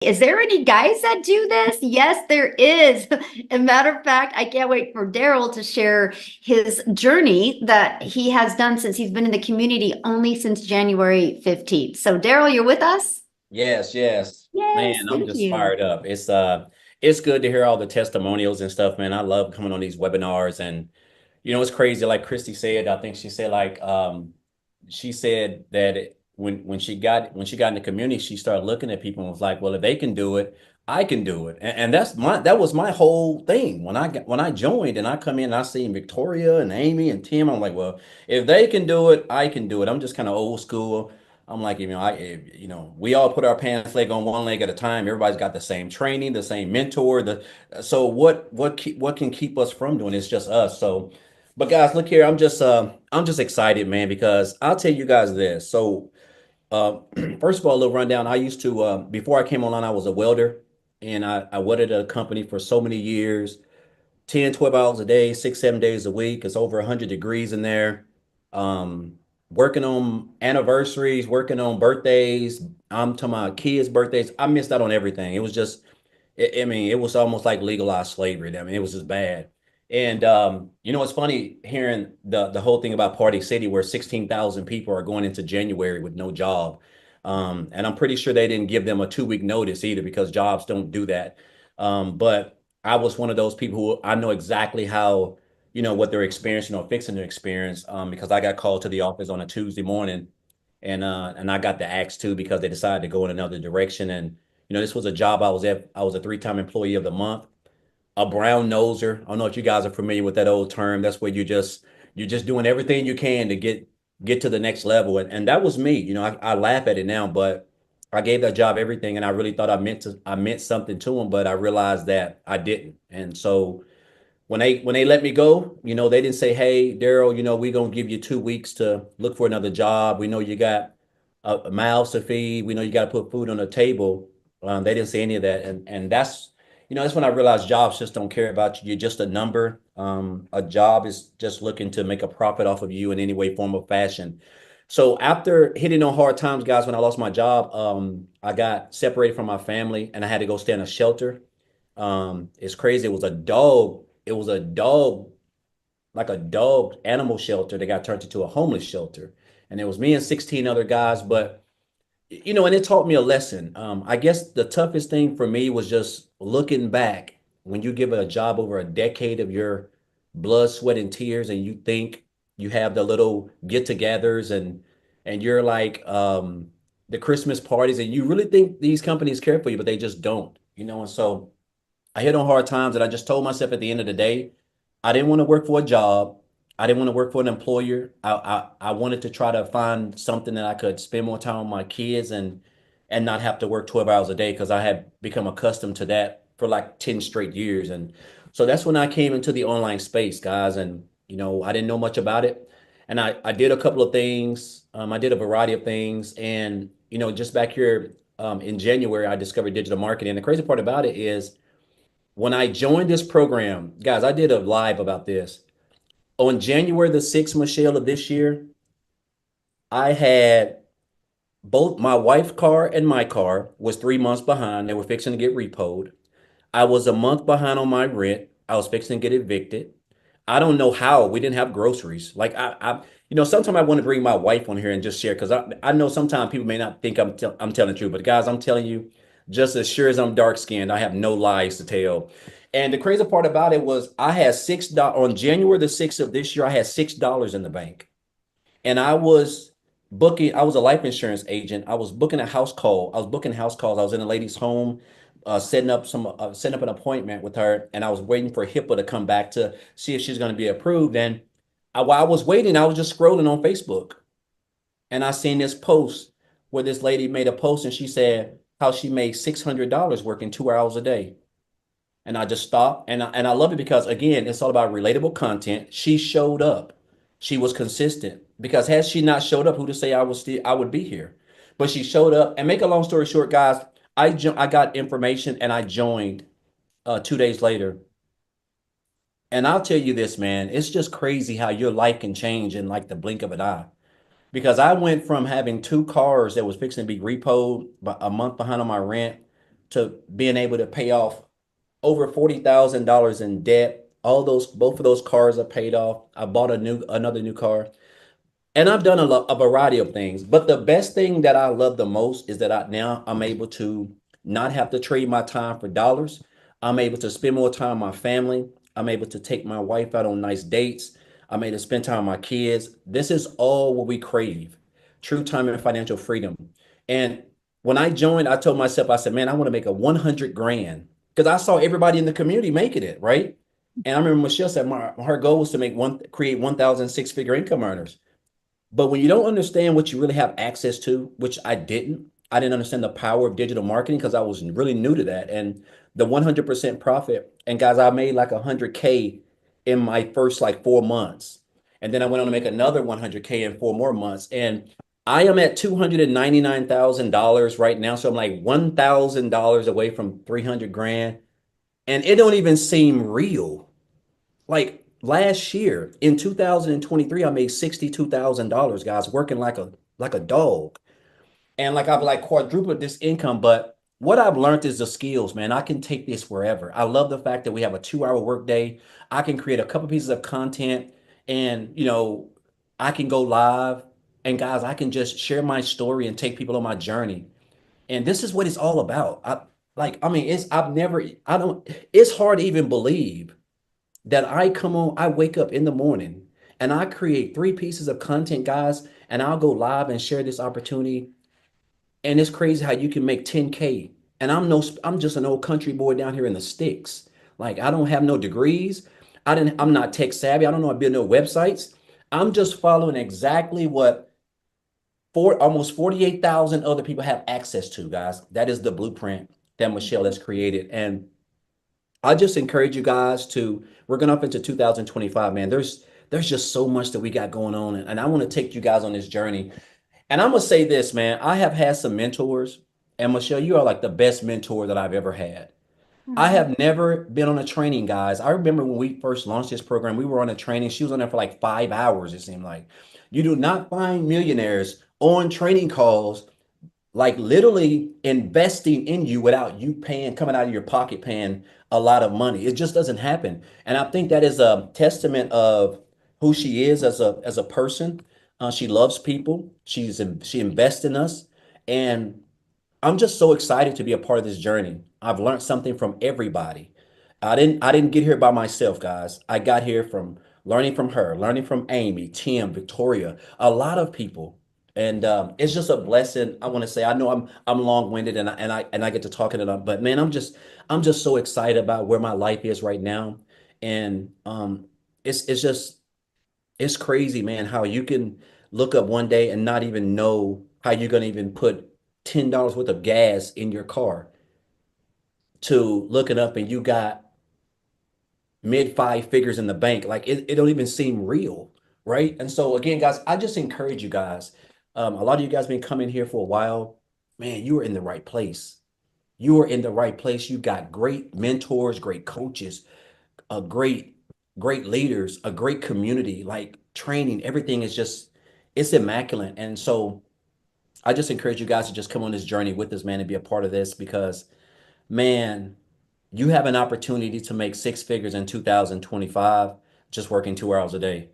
Is there any guys that do this? Yes, there is. A matter of fact, I can't wait for Darrell to share his journey that he has done since he's been in the community only since January 15th. So, Darrell, you're with us? Yes, yes. Man, Yes, I'm thank just you. fired up. It's good to hear all the testimonials and stuff, man. I love coming on these webinars and it's crazy like Christy said, I think she said she said that when she got in the community, she started looking at people and was like, "Well, if they can do it, I can do it." And that was my whole thing when I joined and I come in and I see Victoria and Amy and Tim. I'm like, "Well, if they can do it, I can do it." I'm just kind of old school. I'm like, we all put our pants leg on one leg at a time. Everybody's got the same training, the same mentor. So what can keep us from doing it? It's just us. So, but guys, look here. I'm just excited, man, because I'll tell you guys this. So, uh, first of all, a little rundown. I used to before I came online, I was a welder, and I welded at a company for so many years. 10, 12 hours a day, 6, 7 days a week. It's over 100 degrees in there. Um, Working on anniversaries, working on birthdays. I'm talking about kids' birthdays. I missed out on everything. It was just, I mean, it was almost like legalized slavery. I mean, it was just bad. And it's funny hearing the whole thing about Party City, where 16,000 people are going into January with no job. And I'm pretty sure they didn't give them a 2 week notice either, because jobs don't do that. But I was one of those people who I know exactly how, what they're experiencing or fixing to experience, because I got called to the office on a Tuesday morning, and I got the axe too because they decided to go in another direction. And this was a job I was at. I was a three-time employee of the month, a brown noser. I don't know if you guys are familiar with that old term. That's where you're just doing everything you can to get to the next level. And that was me. I laugh at it now, but I gave that job everything, and I really thought I meant something to them, but I realized that I didn't. And so when they let me go, they didn't say, "Hey, Darrell, we're gonna give you 2 weeks to look for another job. We know you got a mouths to feed. We know you got to put food on the table." They didn't say any of that, and that's when I realized jobs just don't care about you. You're just a number. A job is just looking to make a profit off of you in any way, form, or fashion. So after hitting on hard times, guys, when I lost my job, I got separated from my family and I had to go stay in a shelter. It's crazy. It was a dog. It was a dog, like a dog animal shelter that got turned into a homeless shelter. And it was me and 16 other guys. But, and it taught me a lesson. I guess the toughest thing for me was just looking back when you give a job over a decade of your blood, sweat, and tears, and you think you have the little get-togethers and you're like the Christmas parties, and you really think these companies care for you, but they just don't, and so I hit on hard times, and I just told myself at the end of the day, I didn't want to work for a job. I didn't want to work for an employer. I wanted to try to find something that I could spend more time with my kids and not have to work 12 hours a day, because I had become accustomed to that for like 10 straight years. And so that's when I came into the online space, guys. And, I didn't know much about it. And I did a couple of things. I did a variety of things. And, just back here in January, I discovered digital marketing. And the crazy part about it is, when I joined this program, guys, I did a live about this. On January the 6th, Michelle, of this year, I had both my wife's car and my car was 3 months behind. They were fixing to get repoed. I was a month behind on my rent. I was fixing to get evicted. I don't know how we didn't have groceries. Like sometimes I want to bring my wife on here and just share, because I know sometimes people may not think I'm telling the truth, but guys, I'm telling you, just as sure as I'm dark skinned, I have no lies to tell. And the crazy part about it was, I had $6 on January the 6th of this year. I had $6 in the bank, and I was a life insurance agent. I was booking a house call. I was booking house calls. I was in a lady's home, setting up an appointment with her, and I was waiting for HIPAA to come back to see if she's going to be approved. And while I was waiting, I was just scrolling on Facebook, and I seen this post where this lady made a post, and she said how she made $600 working 2 hours a day. And I just stopped, and I love it because, again, it's all about relatable content. She showed up. She was consistent, because had she not showed up, who to say I would be here? But she showed up. And make a long story short, guys, I got information and I joined 2 days later. And I'll tell you this, man, it's just crazy how your life can change in like the blink of an eye. Because I went from having two cars that was fixing to be repoed, a month behind on my rent, to being able to pay off over $40,000 in debt. All those, both of those cars are paid off. I bought another new car. And I've done a variety of things, but the best thing that I love the most is that I'm able to not have to trade my time for dollars. I'm able to spend more time with my family. I'm able to take my wife out on nice dates. I'm able to spend time with my kids. This is all what we crave: true time and financial freedom. And when I joined, I told myself, I said, man, I want to make a 100 grand because I saw everybody in the community making it, right? And I remember Michelle said her goal was to create 1,000 six-figure income earners. But when you don't understand what you really have access to, which I didn't understand the power of digital marketing because I was really new to that. And the 100% profit. And guys, I made like 100K in my first like 4 months. And then I went on to make another 100K in 4 more months. And I am at $299,000 right now. So I'm like $1,000 away from 300 grand. And it don't even seem real. Like last year in 2023, I made $62,000, guys, working like a dog. And like I've like quadrupled this income. But what I've learned is the skills, man. I can take this wherever. I love the fact that we have a 2 hour workday. I can create a couple pieces of content and I can go live. And guys, I can just share my story and take people on my journey. And this is what it's all about. I mean, I don't, it's hard to even believe that I wake up in the morning and I create 3 pieces of content, guys, and I'll go live and share this opportunity. And it's crazy how you can make 10K. And I'm just an old country boy down here in the sticks. Like I don't have no degrees. I'm not tech savvy. I don't know how to build no websites. I'm just following exactly what almost 48,000 other people have access to, guys. That is the blueprint that Michelle has created. And I just encourage you guys to, we're going up into 2025, man. There's just so much that we got going on. And I want to take you guys on this journey. And I'm gonna say this, man. I have had some mentors, and Michelle, you are like the best mentor that I've ever had. I Mhm. have never been on a training, guys. I remember when we first launched this program, we were on a training. She was on there for like 5 hours, it seemed like. You do not find millionaires on training calls like literally investing in you without you paying, coming out of your pocket paying a lot of money. It just doesn't happen. And I think that is a testament of who she is as a person. She loves people. She invests in us, and I'm just so excited to be a part of this journey. I've learned something from everybody. I didn't get here by myself, guys. I got here from learning from her, learning from Amy, Tim, Victoria, a lot of people. And it's just a blessing. I want to say I know I'm long-winded and I get to talking it up, but man, I'm just so excited about where my life is right now. And it's just it's crazy, man, how you can look up one day and not even know how you're gonna even put $10 worth of gas in your car to looking up and you got mid 5 figures in the bank. Like it don't even seem real, right? And so again, guys, I just encourage you guys. A lot of you guys been coming here for a while. Man, you are in the right place. You are in the right place. You got great mentors, great coaches, a great leaders, a great community, like training. Everything is just it's immaculate. And so I just encourage you guys to just come on this journey with us, man, and be a part of this because, man, you have an opportunity to make 6 figures in 2025 just working 2 hours a day.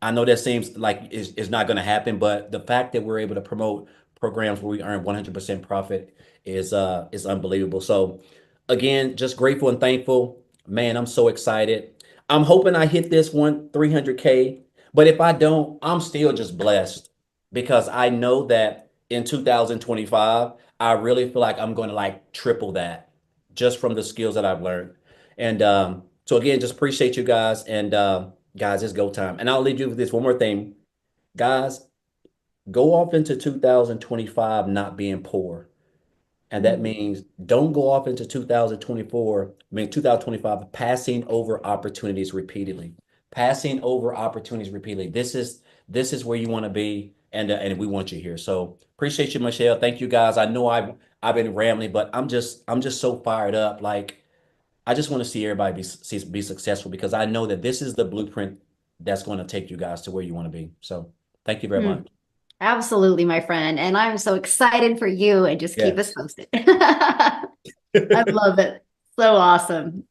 I know that seems like is not going to happen, but the fact that we're able to promote programs where we earn 100% profit is unbelievable. So again, just grateful and thankful. Man, I'm so excited. I'm hoping I hit this one 300K, but if I don't, I'm still just blessed because I know that in 2025, I really feel like I'm going to like triple that just from the skills that I've learned. And so again, just appreciate you guys and guys, it's go time. And I'll leave you with this one more thing. Guys, go off into 2025 not being poor. And that Mhm. means don't go off into 2024, I mean 2025, passing over opportunities repeatedly. Passing over opportunities repeatedly. This is where you want to be, and we want you here. So appreciate you, Michelle. Thank you guys. I know I've been rambling, but I'm just so fired up. Like I just want to see everybody be successful because I know that this is the blueprint that's going to take you guys to where you want to be. So thank you very Mm, much. absolutely, my friend. And I'm so excited for you and just keep us Yes. posted. I love it. So awesome.